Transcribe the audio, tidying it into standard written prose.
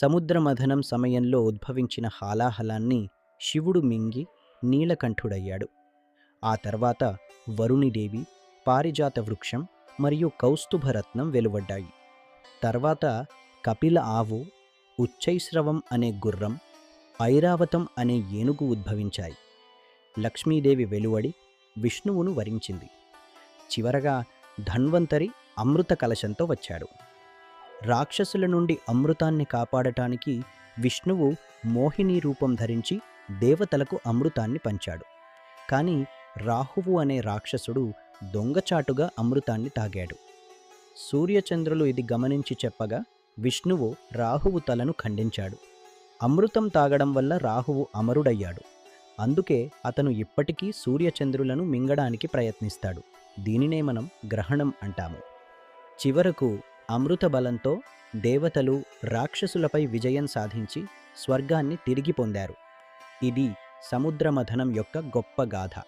సముద్రమథనం సమయంలో ఉద్భవించిన హాలాహలాన్ని శివుడు మింగి నీలకంఠుడయ్యాడు. ఆ తర్వాత వరుణిదేవి, పారిజాత వృక్షం మరియు కౌస్తుభరత్నం వెలువడ్డాయి. తర్వాత కపిల ఆవు, ఉచ్చైశ్రవం అనే గుర్రం, ఐరావతం అనే ఏనుగు ఉద్భవించాయి. లక్ష్మీదేవి వెలువడి విష్ణువును వరించింది. చివరగా ధన్వంతరి అమృత కలశంతో వచ్చాడు. రాక్షసుల నుండి అమృతాన్ని కాపాడటానికి విష్ణువు మోహిని రూపం ధరించి దేవతలకు అమృతాన్ని పంచాడు. కానీ రాహువు అనే రాక్షసుడు దొంగచాటుగా అమృతాన్ని తాగాడు. సూర్యచంద్రులు ఇది గమనించి చెప్పగా విష్ణువు రాహువు తలను ఖండించాడు. అమృతం తాగడం వల్ల రాహువు అమరుడయ్యాడు. అందుకే అతను ఇప్పటికీ సూర్యచంద్రులను మింగడానికి ప్రయత్నిస్తాడు. దీనినే మనం గ్రహణం అంటాము. చివరకు అమృత బలంతో దేవతలు రాక్షసులపై విజయం సాధించి స్వర్గాన్ని తిరిగి పొందారు. ఇది సముద్రమథనం యొక్క గొప్ప గాథ.